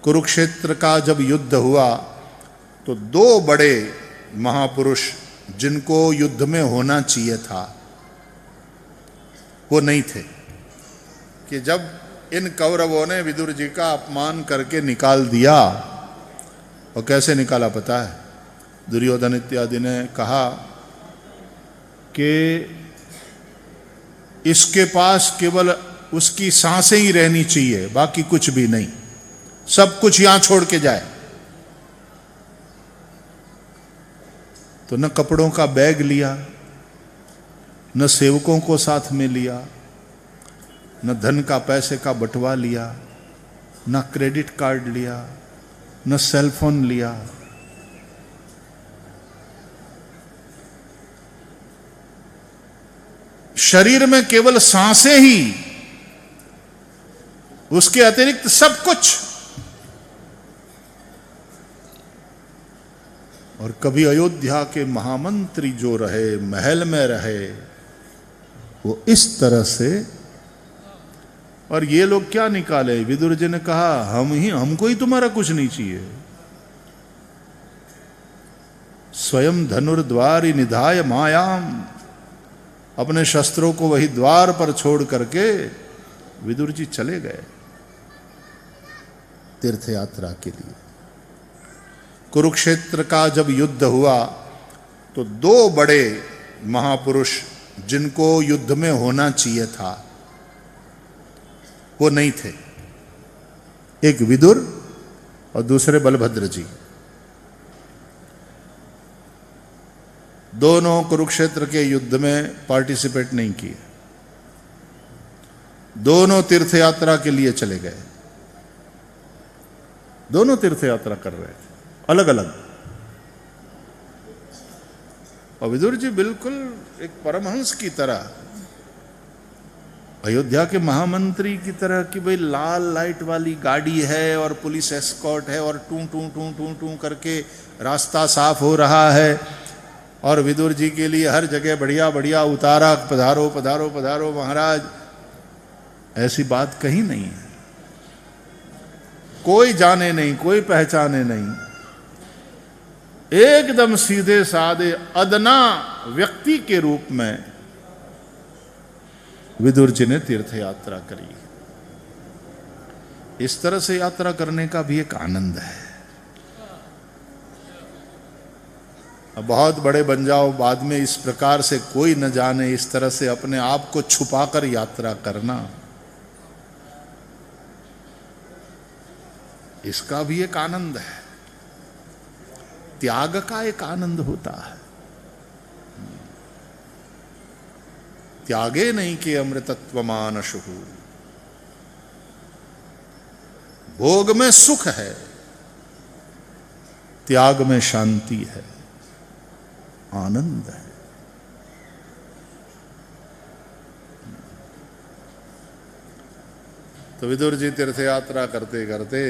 कुरुक्षेत्र का जब युद्ध हुआ तो दो बड़े महापुरुष जिनको युद्ध में होना चाहिए था वो नहीं थे, कि जब इन कौरवों ने विदुर जी का अपमान करके निकाल दिया, और कैसे निकाला पता है? दुर्योधन इत्यादि ने कहा कि इसके पास केवल उसकी सांसें ही रहनी चाहिए, बाकी कुछ भी नहीं, सब कुछ यहां छोड़ के जाए। तो न कपड़ों का बैग लिया, न सेवकों को साथ में लिया, न धन का पैसे का बंटवा लिया, न क्रेडिट कार्ड लिया, न सेल फोन लिया। शरीर में केवल सांसें ही, उसके अतिरिक्त सब कुछ। और कभी अयोध्या के महामंत्री जो रहे, महल में रहे, वो इस तरह से। और ये लोग क्या निकाले? विदुर जी ने कहा हमको ही तुम्हारा कुछ नहीं चाहिए। स्वयं धनुर्द्वारि निधाय मायाम, अपने शस्त्रों को वही द्वार पर छोड़ करके विदुर जी चले गए तीर्थ यात्रा के लिए। कुरुक्षेत्र का जब युद्ध हुआ तो दो बड़े महापुरुष जिनको युद्ध में होना चाहिए था वो नहीं थे, एक विदुर और दूसरे बलभद्र जी। दोनों कुरुक्षेत्र के युद्ध में पार्टिसिपेट नहीं किए, दोनों तीर्थ यात्रा के लिए चले गए। दोनों तीर्थ यात्रा कर रहे थे अलग अलग। और विदुर जी बिल्कुल एक परमहंस की तरह, अयोध्या के महामंत्री की तरह कि भाई लाल लाइट वाली गाड़ी है और पुलिस एस्कॉर्ट है और टू टू टू टू टू करके रास्ता साफ हो रहा है, और विदुर जी के लिए हर जगह बढ़िया बढ़िया उतारा, पधारो पधारो पधारो महाराज। ऐसी बात कहीं नहीं है। कोई जाने नहीं, कोई पहचाने नहीं, एकदम सीधे साधे अदना व्यक्ति के रूप में विदुर जी ने तीर्थ यात्रा करी। इस तरह से यात्रा करने का भी एक आनंद है। अब बहुत बड़े बन जाओ बाद में, इस प्रकार से कोई न जाने, इस तरह से अपने आप को छुपाकर यात्रा करना, इसका भी एक आनंद है। त्याग का एक आनंद होता है। त्यागे नहीं कि अमृतत्व मानशु, भोग में सुख है, त्याग में शांति है, आनंद है। तो विदुर जी तीर्थ यात्रा करते करते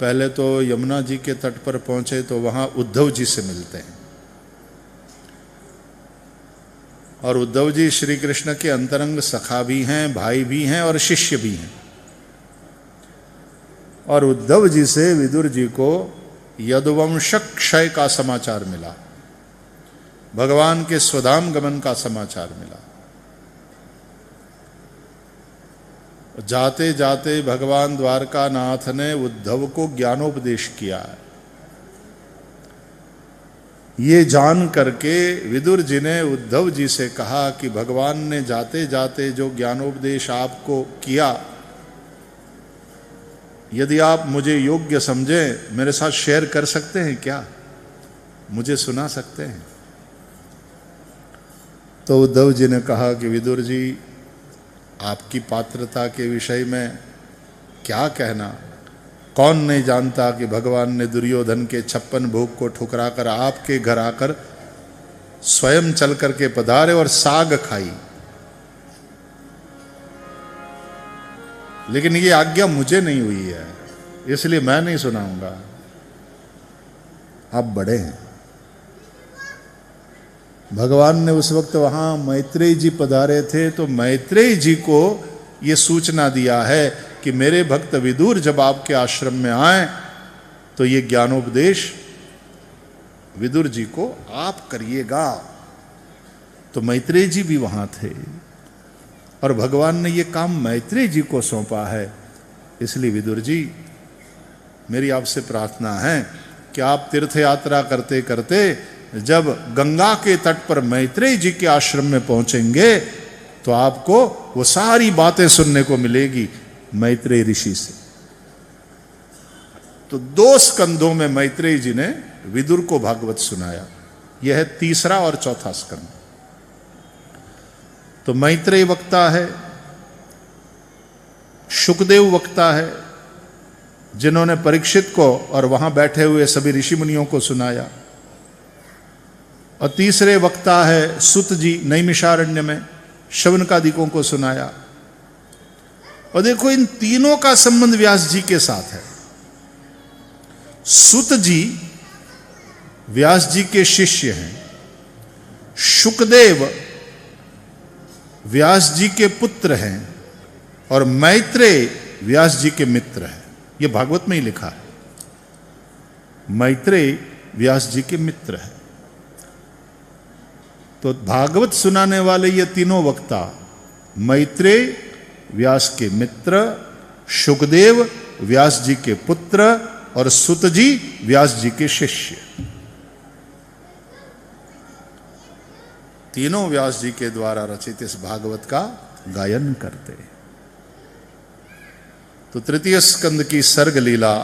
पहले तो यमुना जी के तट पर पहुंचे तो वहां उद्धव जी से मिलते हैं। और उद्धव जी श्री कृष्ण के अंतरंग सखा भी हैं, भाई भी हैं और शिष्य भी हैं। और उद्धव जी से विदुर जी को यदुवंश क्षय का समाचार मिला, भगवान के स्वधाम गमन का समाचार मिला। जाते जाते भगवान द्वारकानाथ ने उद्धव को ज्ञानोपदेश किया है। ये जान करके विदुर जी ने उद्धव जी से कहा कि भगवान ने जाते जाते जो ज्ञानोपदेश आपको किया, यदि आप मुझे योग्य समझें, मेरे साथ शेयर कर सकते हैं क्या? मुझे सुना सकते हैं? तो उद्धव जी ने कहा कि विदुर जी, आपकी पात्रता के विषय में क्या कहना। कौन नहीं जानता कि भगवान ने दुर्योधन के 56 भोग को ठुकराकर आपके घर आकर स्वयं चल करके पधारे और साग खाई। लेकिन ये आज्ञा मुझे नहीं हुई है, इसलिए मैं नहीं सुनाऊंगा। आप बड़े हैं। भगवान ने उस वक्त वहां मैत्रेय जी पधारे थे, तो मैत्रेय जी को यह सूचना दिया है कि मेरे भक्त विदुर जब आपके आश्रम में आए तो ये ज्ञानोपदेश विदुर जी को आप करिएगा। तो मैत्रेय जी भी वहां थे और भगवान ने ये काम मैत्रेय जी को सौंपा है। इसलिए विदुर जी, मेरी आपसे प्रार्थना है कि आप तीर्थ यात्रा करते करते जब गंगा के तट पर मैत्रेय जी के आश्रम में पहुंचेंगे तो आपको वो सारी बातें सुनने को मिलेगी मैत्रेय ऋषि से। तो 2 स्कंदों में मैत्रेय जी ने विदुर को भागवत सुनाया। यह है तीसरा और चौथा स्कंद। तो मैत्रेय वक्ता है, शुकदेव वक्ता है, जिन्होंने परीक्षित को और वहां बैठे हुए सभी ऋषि मुनियों को सुनाया। और तीसरे वक्ता है सुत जी, नैमिषारण्य में शवनकादिकों को सुनाया। और देखो, इन तीनों का संबंध व्यास जी के साथ है। सुत जी व्यास जी के शिष्य हैं, शुकदेव व्यास जी के पुत्र हैं और मैत्रेय व्यास जी के मित्र हैं। यह भागवत में ही लिखा है, मैत्रेय व्यास जी के मित्र हैं। तो भागवत सुनाने वाले ये तीनों वक्ता मैत्रेय व्यास के मित्र, शुकदेव व्यास जी के पुत्र और सुत जी व्यास जी के शिष्य, तीनों व्यास जी के द्वारा रचित इस भागवत का गायन करते। तो तृतीय स्कंद की सर्ग लीला,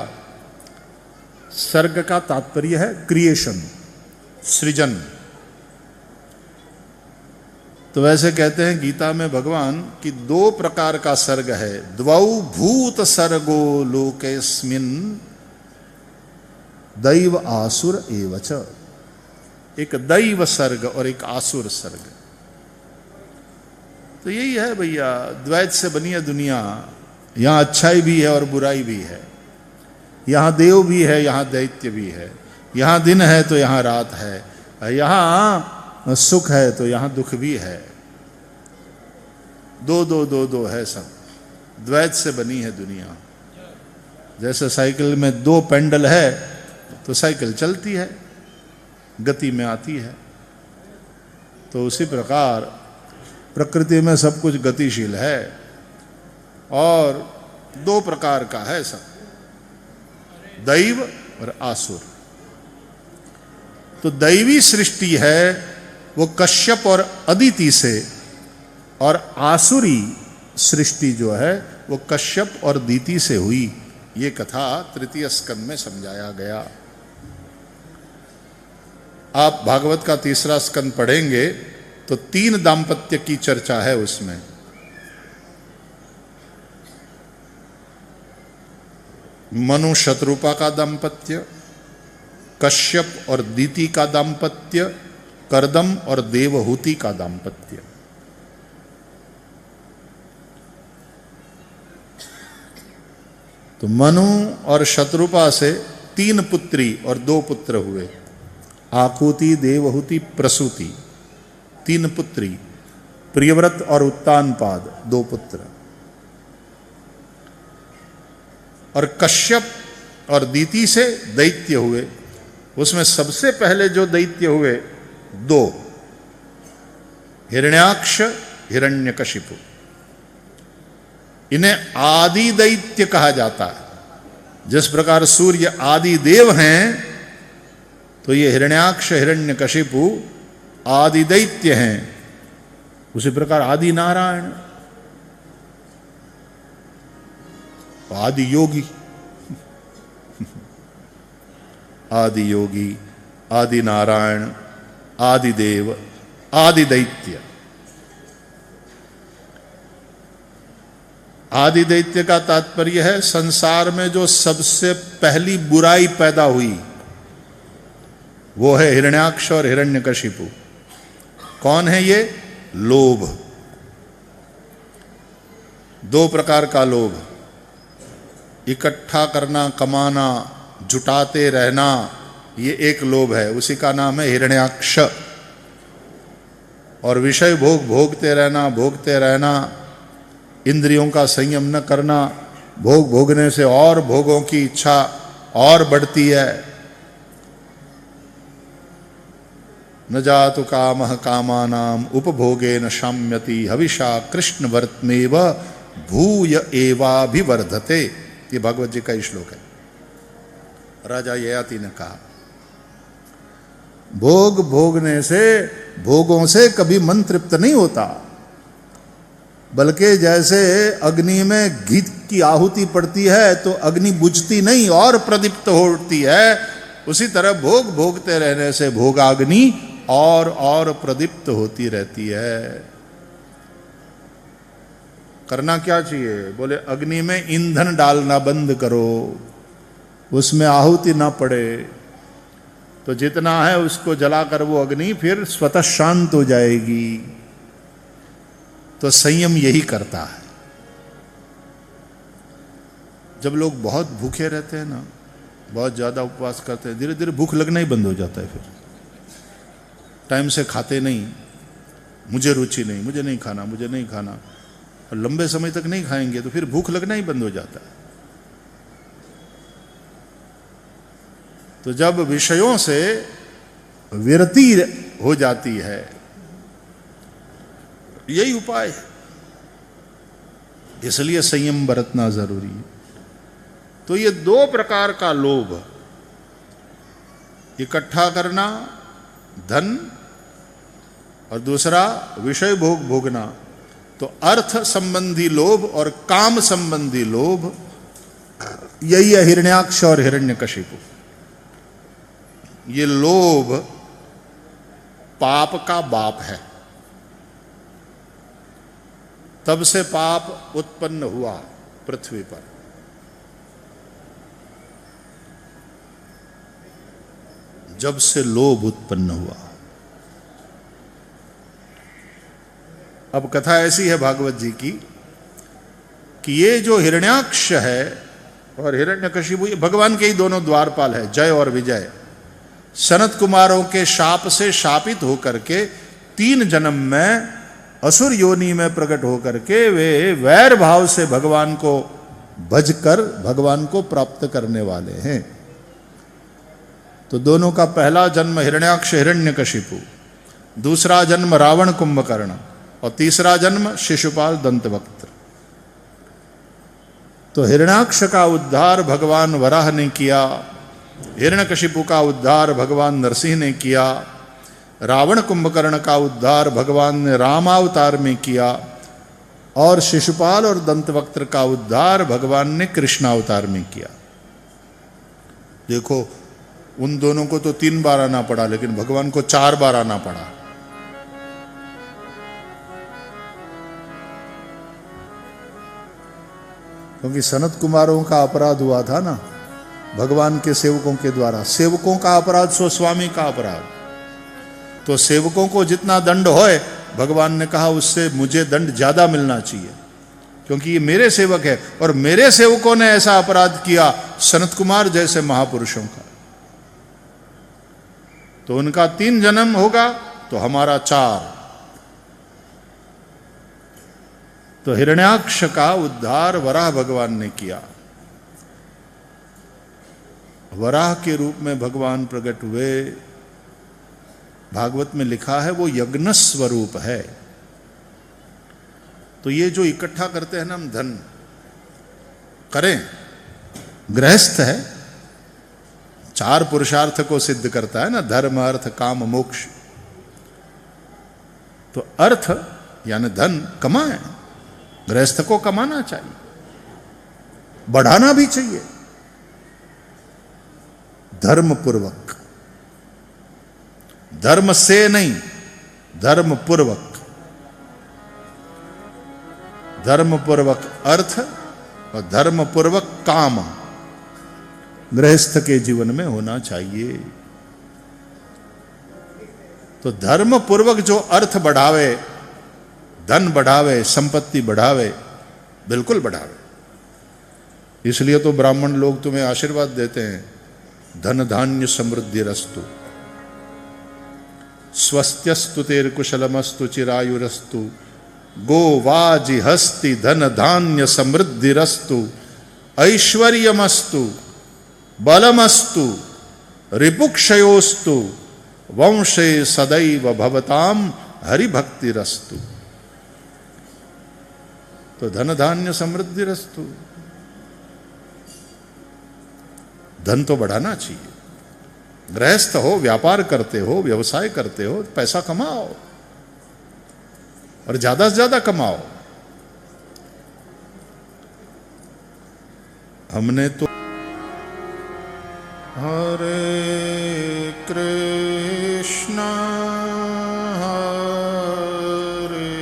सर्ग का तात्पर्य है क्रिएशन, सृजन। तो वैसे कहते हैं गीता में भगवान कि 2 प्रकार का सर्ग है। द्वौ भूत सर्गो लोकेस्मिन् दैव आसुर एवच। एक दैव सर्ग और एक आसुर सर्ग। तो यही है भैया, द्वैत से बनी है दुनिया। यहां अच्छाई भी है और बुराई भी है, यहां देव भी है, यहां दैत्य भी है, यहां दिन है तो यहां रात है, यहां सुख है तो यहां दुख भी है। 2 है सब। द्वैत से बनी है दुनिया। जैसे साइकिल में 2 पेंडल है तो साइकिल चलती है, गति में आती है। तो उसी प्रकार प्रकृति में सब कुछ गतिशील है और 2 प्रकार का है सब, दैव और आसुर। तो दैवी सृष्टि है वो कश्यप और अदिति से, और आसुरी सृष्टि जो है वो कश्यप और दीति से हुई। ये कथा तृतीय स्कंद में समझाया गया। आप भागवत का तीसरा स्कंद पढ़ेंगे तो 3 दाम्पत्य की चर्चा है उसमें। मनु शत्रुपा का दाम्पत्य, कश्यप और दीति का दाम्पत्य, कर्दम और देवहूति का दाम्पत्य। तो मनु और शत्रुपा से 3 पुत्री और 2 पुत्र हुए। आकुति, देवहूति, प्रसूति, 3 पुत्री। प्रियव्रत और उत्तानपाद 2 पुत्र। और कश्यप और दीति से दैत्य हुए। उसमें सबसे पहले जो दैत्य हुए 2, हिरण्याक्ष, हिरण्यकशिपु। इन्हें आदि दैत्य कहा जाता है। जिस प्रकार सूर्य आदि देव हैं तो ये हिरण्याक्ष, हिरण्यकशिपु आदि दैत्य हैं। उसी प्रकार आदि नारायण, आदि योगी, आदि योगी, आदि नारायण, आदि देव, आदि दैत्य। आदि दैत्य का तात्पर्य है संसार में जो सबसे पहली बुराई पैदा हुई वो है हिरण्याक्ष और हिरण्यकशिपु। कौन है ये? लोभ। 2 प्रकार का लोभ, इकट्ठा करना, कमाना, जुटाते रहना, ये एक लोभ है, उसी का नाम है हिरण्याक्ष। और विषय भोग भोगते रहना, इंद्रियों का संयम न करना, भोग भोगने से और भोगों की इच्छा और बढ़ती है। न जातु कामः कामानाम उपभोगेन शाम्यति हविषा कृष्ण वर्तमेव भूय एवाभिवर्धते। ये भगवत जी का श्लोक है। राजा ययाति ने कहा, भोग भोगने से, भोगों से कभी मन तृप्त नहीं होता, बल्कि जैसे अग्नि में घी की आहुति पड़ती है तो अग्नि बुझती नहीं और प्रदीप्त होती है, उसी तरह भोग भोगते रहने से भोगाग्नि और प्रदीप्त होती रहती है। करना क्या चाहिए? बोले अग्नि में ईंधन डालना बंद करो, उसमें आहुति ना पड़े, तो जितना है उसको जलाकर वो अग्नि फिर स्वतः शांत हो जाएगी। तो संयम यही करता है। जब लोग बहुत भूखे रहते हैं ना, बहुत ज्यादा उपवास करते हैं, धीरे धीरे भूख लगना ही बंद हो जाता है। फिर टाइम से खाते नहीं, मुझे रुचि नहीं, मुझे नहीं खाना, मुझे नहीं खाना, और लंबे समय तक नहीं खाएंगे तो फिर भूख लगना ही बंद हो जाता है। तो जब विषयों से विरति हो जाती है, यही उपाय है। इसलिए संयम बरतना जरूरी है। तो ये दो प्रकार का लोभ, इकट्ठा करना धन और दूसरा विषय भोग भोगना, तो अर्थ संबंधी लोभ और काम संबंधी लोभ, यही है हिरण्याक्ष और हिरण्यकशिपु। ये लोभ पाप का बाप है। तब से पाप उत्पन्न हुआ पृथ्वी पर। जब से लोभ उत्पन्न हुआ। अब कथा ऐसी है भागवत जी की कि ये जो हिरण्याक्ष है और हिरण्यकशिपु, ये भगवान के ही दोनों द्वारपाल है, जय और विजय। सनत कुमारों के शाप से शापित होकर के 3 जन्म में असुर योनि में प्रकट होकर के वे वैर भाव से भगवान को भजकर भगवान को प्राप्त करने वाले हैं। तो दोनों का पहला जन्म हिरण्याक्ष हिरण्यकशिपु, दूसरा जन्म रावण कुंभकर्ण और तीसरा जन्म शिशुपाल दंतवक्त्र। तो हिरण्याक्ष का उद्धार भगवान वराह ने किया, हिरण्यकशिपु का उद्धार भगवान नरसिंह ने किया, रावण कुंभकर्ण का उद्धार भगवान ने रामावतार में किया, और शिशुपाल और दंतवक्त्र का उद्धार भगवान ने कृष्णावतार में किया। देखो, उन दोनों को तो 3 बार आना पड़ा, लेकिन भगवान को 4 बार आना पड़ा। क्योंकि सनत कुमारों का अपराध हुआ था ना भगवान के सेवकों के द्वारा। सेवकों का अपराध सो स्वामी का अपराध। तो सेवकों को जितना दंड होए, भगवान ने कहा उससे मुझे दंड ज्यादा मिलना चाहिए, क्योंकि ये मेरे सेवक है और मेरे सेवकों ने ऐसा अपराध किया सनत कुमार जैसे महापुरुषों का। तो उनका 3 जन्म होगा तो हमारा 4। तो हिरण्याक्ष का उद्धार वराह भगवान ने किया। वराह के रूप में भगवान प्रकट हुए। भागवत में लिखा है वो यज्ञ स्वरूप है। तो ये जो इकट्ठा करते हैं ना हम धन, करें, गृहस्थ है, 4 पुरुषार्थ को सिद्ध करता है ना, धर्म अर्थ काम मोक्ष। तो अर्थ यानी धन कमाएं, गृहस्थ को कमाना चाहिए, बढ़ाना भी चाहिए धर्म पूर्वक, धर्म से नहीं, धर्म पूर्वक। धर्म पूर्वक अर्थ और धर्म पूर्वक काम गृहस्थ के जीवन में होना चाहिए। तो धर्म पूर्वक जो अर्थ बढ़ावे, धन बढ़ावे, संपत्ति बढ़ावे, बिल्कुल बढ़ावे। इसलिए तो ब्राह्मण लोग तुम्हें आशीर्वाद देते हैं, धन धान्य समृद्धि रस्तु, स्वस्त्यस्तु तेर कुशलमस्तु चिरायुरस्तु, गो वाजि हस्ति धन धान्य समृद्धि रस्तु, ऐश्वर्यमस्तु बलमस्तु रिपुक्षयोस्तु वंशे सदैव भवताम हरिभक्तिरस्तु। तो धन धान्य समृद्धि रस्तु। धन तो बढ़ाना चाहिए। गृहस्थ हो, व्यापार करते हो, व्यवसाय करते हो, पैसा कमाओ और ज्यादा से ज्यादा कमाओ। हमने तो हरे कृष्णा हरे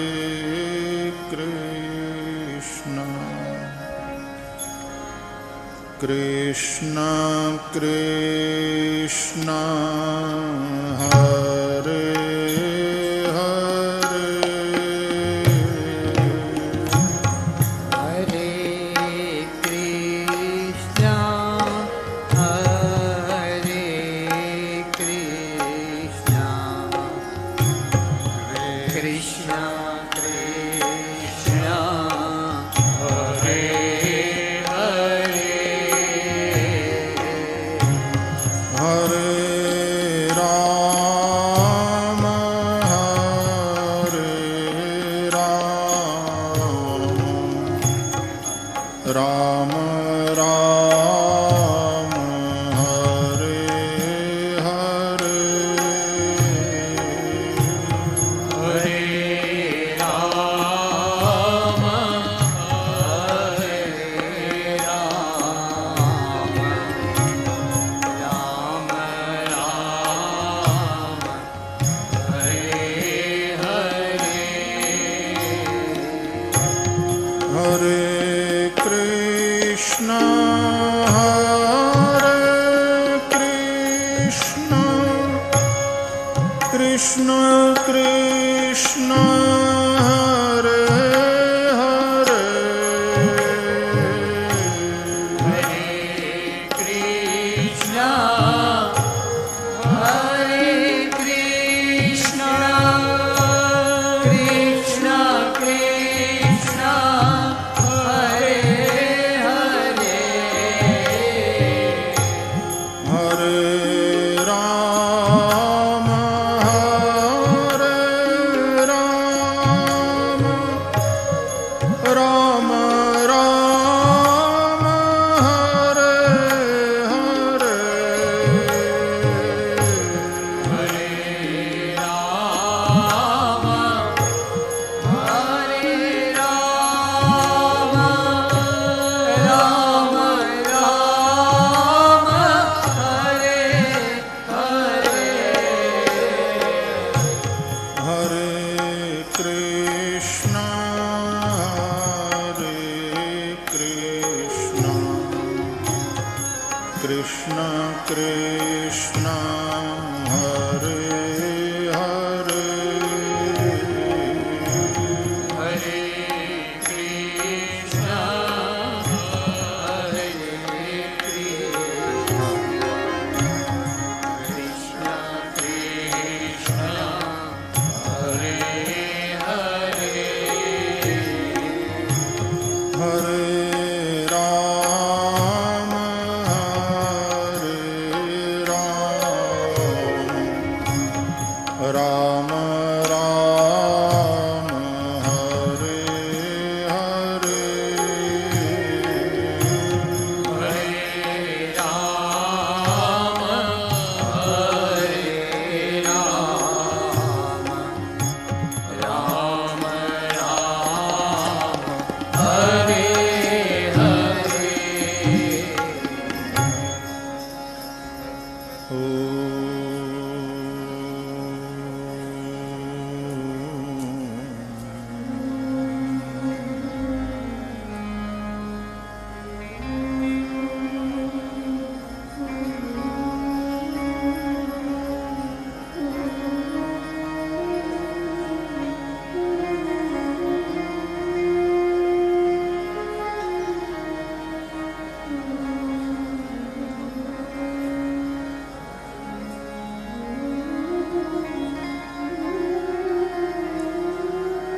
कृष्णा कृष्णा कृष्णा हरे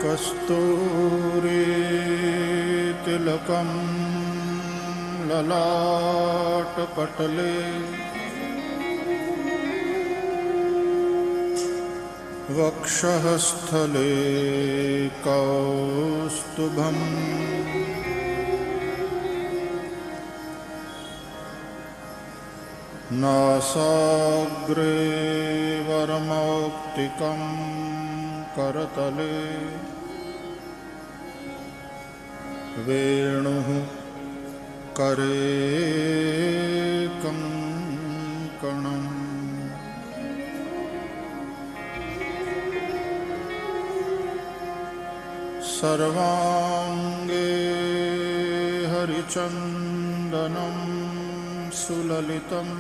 कस्तूरी तिलकं ललाटपटले वक्षः स्थले कौस्तुभम् नासाग्रे वरमौक्तिकं करतले वेणुः करे कंकणम् सर्वांगे हरिचन्दनं सुललितम्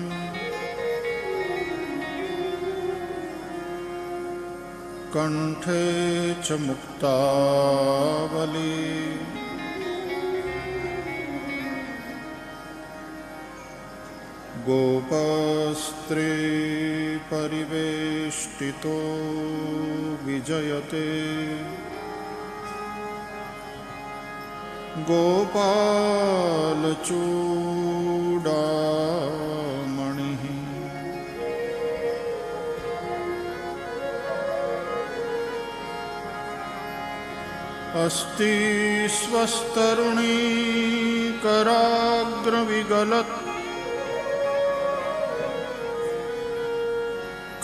कंठे च मुक्तावली गोपस्त्री परिवेष्टितो विजयते गोपालचूडामणिः अस्ति स्वस्तरुणी कराग्रविगलत्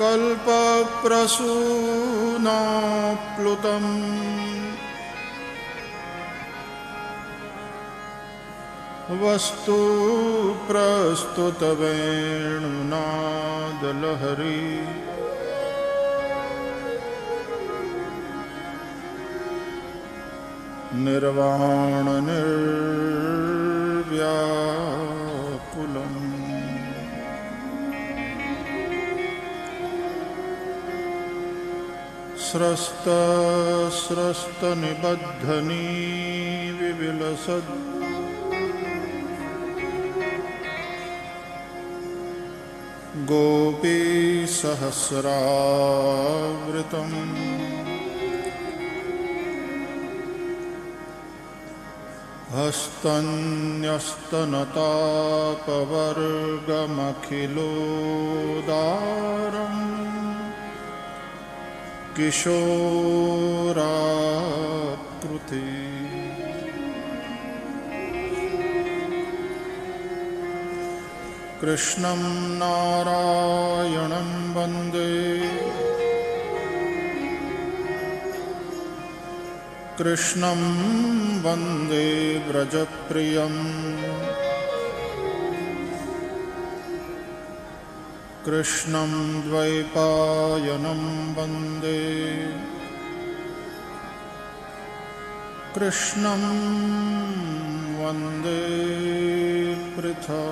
कल्पप्रसूनाप्लुतम् वस्तु प्रस्तुतवेणुनादलहरी निर्वाणनिर्व्याकुलम् स्रस्तस्रस्तनिबद्धनी विविलसद् गोपीसहस्रावृतम् हस्तन्यस्तनतापवर्गमखिलोदारम् किशोराकृति कृष्णं नारायणं वन्दे कृष्णं वन्दे व्रजप्रियं कृष्णं द्वैपायनं वन्दे कृष्णं वन्दे पृथासुतम्।